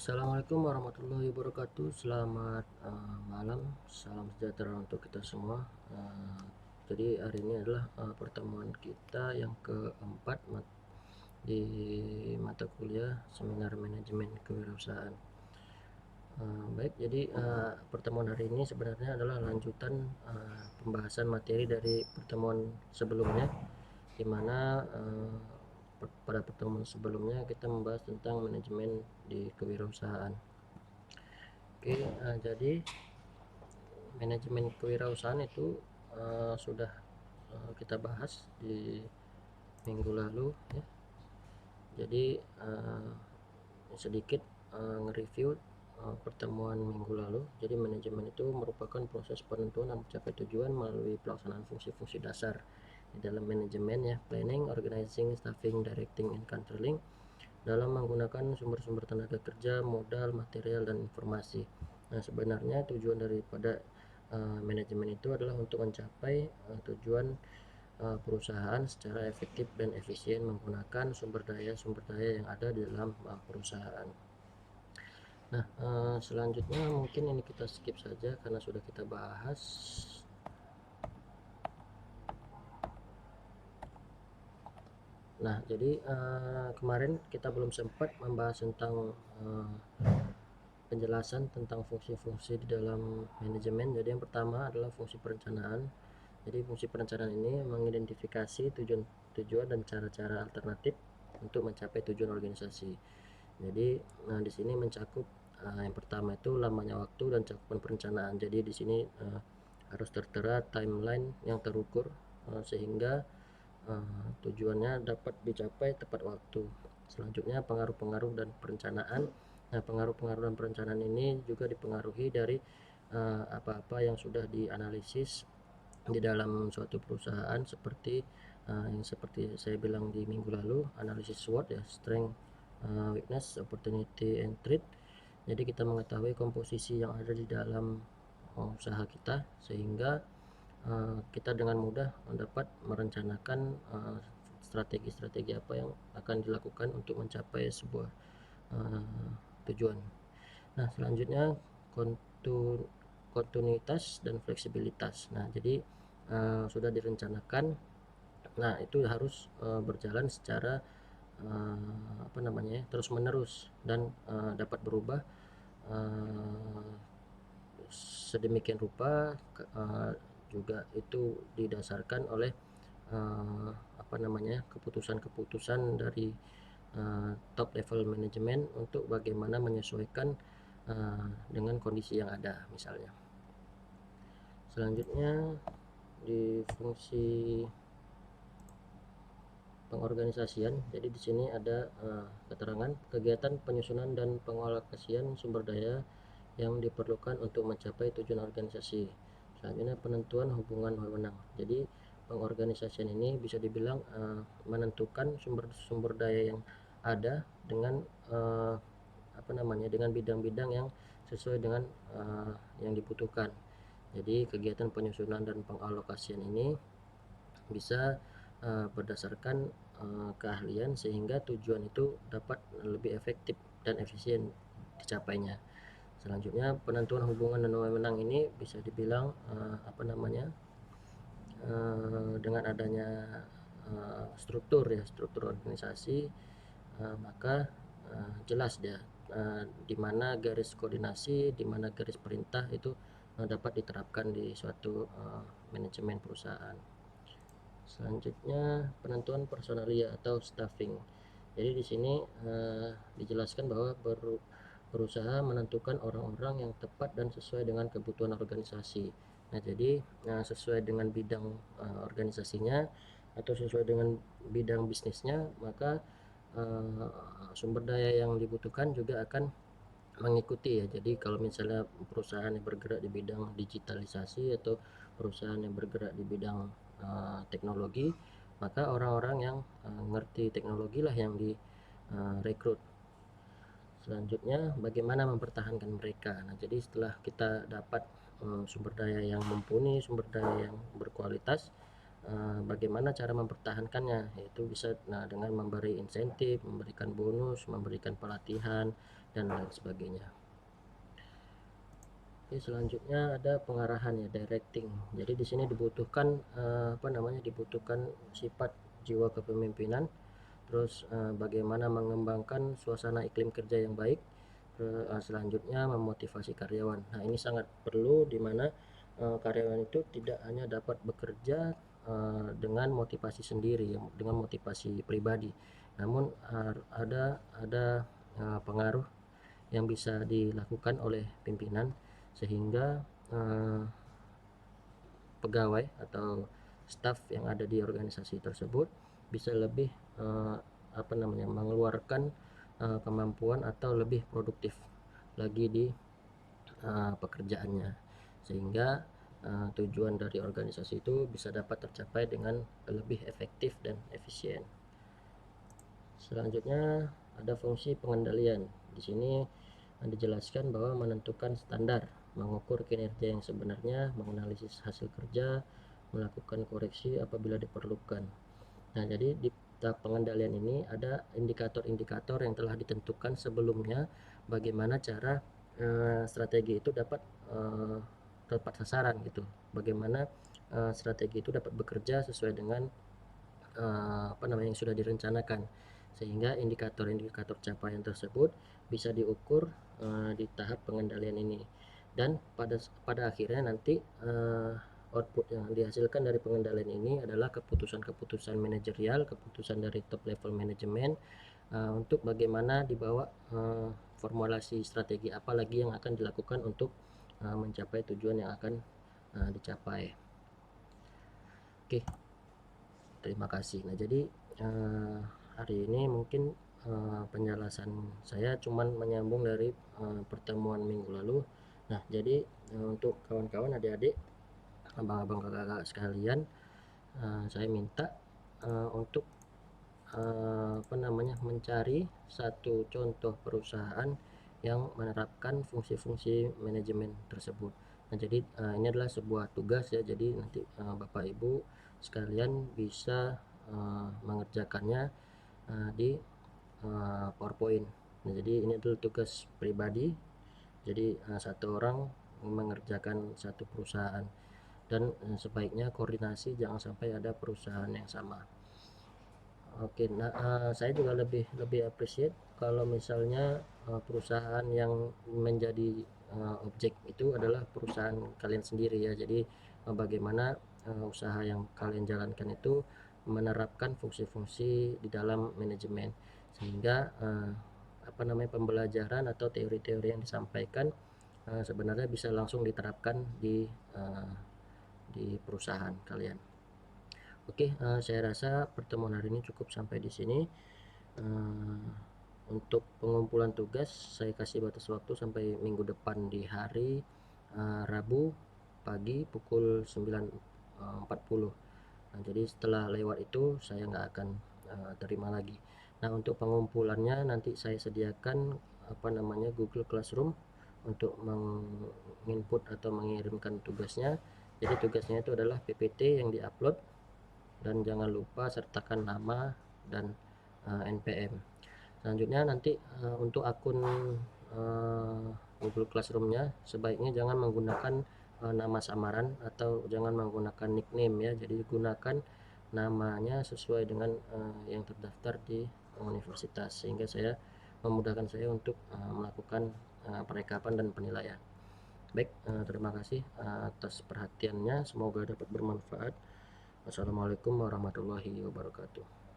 Assalamualaikum warahmatullahi wabarakatuh. Selamat malam, salam sejahtera untuk kita semua. Jadi hari ini adalah pertemuan kita yang keempat di mata kuliah Seminar Manajemen Kewirausahaan. Baik, jadi pertemuan hari ini sebenarnya adalah lanjutan pembahasan materi dari pertemuan sebelumnya, di mana pada pertemuan sebelumnya kita membahas tentang manajemen di kewirausahaan. Oke, jadi manajemen kewirausahaan itu sudah kita bahas di minggu lalu ya. Jadi sedikit nge-review pertemuan minggu lalu. Jadi manajemen itu merupakan proses penentuan dan mencapai tujuan melalui pelaksanaan fungsi-fungsi dasar di dalam manajemen ya, planning, organizing, staffing, directing, and controlling dalam menggunakan sumber-sumber tenaga kerja, modal, material, dan informasi. Nah, sebenarnya tujuan daripada manajemen itu adalah untuk mencapai tujuan perusahaan secara efektif dan efisien menggunakan sumber daya yang ada di dalam perusahaan. Nah, selanjutnya mungkin ini kita skip saja karena sudah kita bahas. Nah, jadi kemarin kita belum sempat membahas tentang penjelasan tentang fungsi-fungsi di dalam manajemen. Jadi yang pertama adalah fungsi perencanaan. Jadi fungsi perencanaan ini mengidentifikasi tujuan dan cara-cara alternatif untuk mencapai tujuan organisasi. Jadi di sini mencakup yang pertama itu lamanya waktu dan cakupan perencanaan. Jadi di sini harus tertera timeline yang terukur sehingga tujuannya dapat dicapai tepat waktu. Selanjutnya pengaruh-pengaruh dan perencanaan. Nah, pengaruh-pengaruh dan perencanaan ini juga dipengaruhi dari apa-apa yang sudah dianalisis di dalam suatu perusahaan, seperti yang seperti saya bilang di minggu lalu, analisis SWOT ya, strength, weakness, opportunity, and threat. Jadi kita mengetahui komposisi yang ada di dalam usaha kita sehingga kita dengan mudah dapat merencanakan strategi-strategi apa yang akan dilakukan untuk mencapai sebuah tujuan. Nah, selanjutnya kontinuitas dan fleksibilitas. Nah, jadi sudah direncanakan, nah itu harus berjalan secara terus menerus dan dapat berubah sedemikian rupa, juga itu didasarkan oleh keputusan-keputusan dari top level manajemen untuk bagaimana menyesuaikan dengan kondisi yang ada misalnya. Selanjutnya di fungsi pengorganisasian. Jadi di sini ada keterangan kegiatan penyusunan dan pengalokasian sumber daya yang diperlukan untuk mencapai tujuan organisasi. Selanjutnya penentuan hubungan wewenang. Jadi pengorganisasian ini bisa dibilang menentukan sumber daya yang ada dengan dengan bidang-bidang yang sesuai dengan yang dibutuhkan. Jadi kegiatan penyusunan dan pengalokasian ini bisa berdasarkan keahlian sehingga tujuan itu dapat lebih efektif dan efisien dicapainya. Selanjutnya penentuan hubungan dan wewenang ini bisa dibilang dengan adanya struktur organisasi, maka jelas dia di mana garis koordinasi, di mana garis perintah itu dapat diterapkan di suatu manajemen perusahaan. Selanjutnya penentuan personalia atau staffing. Jadi di sini dijelaskan bahwa berusaha menentukan orang-orang yang tepat dan sesuai dengan kebutuhan organisasi. Nah, jadi sesuai dengan bidang organisasinya atau sesuai dengan bidang bisnisnya, maka sumber daya yang dibutuhkan juga akan mengikuti ya. Jadi kalau misalnya perusahaan yang bergerak di bidang digitalisasi atau perusahaan yang bergerak di bidang teknologi, maka orang-orang yang ngerti teknologi lah yang direkrut. Selanjutnya bagaimana mempertahankan mereka. Nah, jadi setelah kita dapat sumber daya yang mumpuni, sumber daya yang berkualitas, bagaimana cara mempertahankannya, yaitu bisa dengan memberi insentif, memberikan bonus, memberikan pelatihan dan lain sebagainya. Oke, selanjutnya ada pengarahan ya, directing. Jadi di sini dibutuhkan dibutuhkan sifat jiwa kepemimpinan, terus bagaimana mengembangkan suasana iklim kerja yang baik, selanjutnya memotivasi karyawan. Nah, ini sangat perlu di mana karyawan itu tidak hanya dapat bekerja dengan motivasi sendiri, dengan motivasi pribadi, namun ada pengaruh yang bisa dilakukan oleh pimpinan sehingga pegawai atau staf yang ada di organisasi tersebut bisa lebih mengeluarkan kemampuan atau lebih produktif lagi di pekerjaannya, sehingga tujuan dari organisasi itu bisa dapat tercapai dengan lebih efektif dan efisien. Selanjutnya ada fungsi pengendalian. Di sini dijelaskan bahwa menentukan standar, mengukur kinerja yang sebenarnya, menganalisis hasil kerja, melakukan koreksi apabila diperlukan. Nah, jadi di tahap pengendalian ini ada indikator-indikator yang telah ditentukan sebelumnya, bagaimana cara strategi itu dapat tepat sasaran gitu. Bagaimana strategi itu dapat bekerja sesuai dengan yang sudah direncanakan, sehingga indikator-indikator capaian tersebut bisa diukur di tahap pengendalian ini, dan pada akhirnya nanti output yang dihasilkan dari pengendalian ini adalah keputusan-keputusan manajerial, keputusan dari top level manajemen untuk bagaimana dibawa formulasi strategi apa lagi yang akan dilakukan untuk mencapai tujuan yang akan dicapai. Oke, terima kasih. Nah, jadi hari ini mungkin penjelasan saya cuman menyambung dari pertemuan minggu lalu. Nah, jadi untuk kawan-kawan, adik-adik, abang-abang, kakak-kakak sekalian, saya minta untuk mencari satu contoh perusahaan yang menerapkan fungsi-fungsi manajemen tersebut. Nah, jadi ini adalah sebuah tugas ya, jadi nanti Bapak Ibu sekalian bisa mengerjakannya di PowerPoint. Nah, jadi ini adalah tugas pribadi, jadi satu orang mengerjakan satu perusahaan, dan sebaiknya koordinasi, jangan sampai ada perusahaan yang sama. Oke, nah saya juga lebih appreciate kalau misalnya perusahaan yang menjadi objek itu adalah perusahaan kalian sendiri ya. Jadi bagaimana usaha yang kalian jalankan itu menerapkan fungsi-fungsi di dalam manajemen, sehingga pembelajaran atau teori-teori yang disampaikan sebenarnya bisa langsung diterapkan di perusahaan kalian. Oke, saya rasa pertemuan hari ini cukup sampai di sini. Untuk pengumpulan tugas saya kasih batas waktu sampai minggu depan di hari Rabu pagi pukul 9.40. Nah, jadi setelah lewat itu saya nggak akan terima lagi. Nah, untuk pengumpulannya nanti saya sediakan Google Classroom untuk menginput atau mengirimkan tugasnya. Jadi tugasnya itu adalah PPT yang diupload, dan jangan lupa sertakan nama dan NPM. Selanjutnya nanti untuk akun Google Classroom-nya sebaiknya jangan menggunakan nama samaran atau jangan menggunakan nickname ya. Jadi gunakan namanya sesuai dengan yang terdaftar di universitas, sehingga memudahkan saya untuk melakukan perekapan dan penilaian. Baik, terima kasih atas perhatiannya, semoga dapat bermanfaat. Wassalamualaikum warahmatullahi wabarakatuh.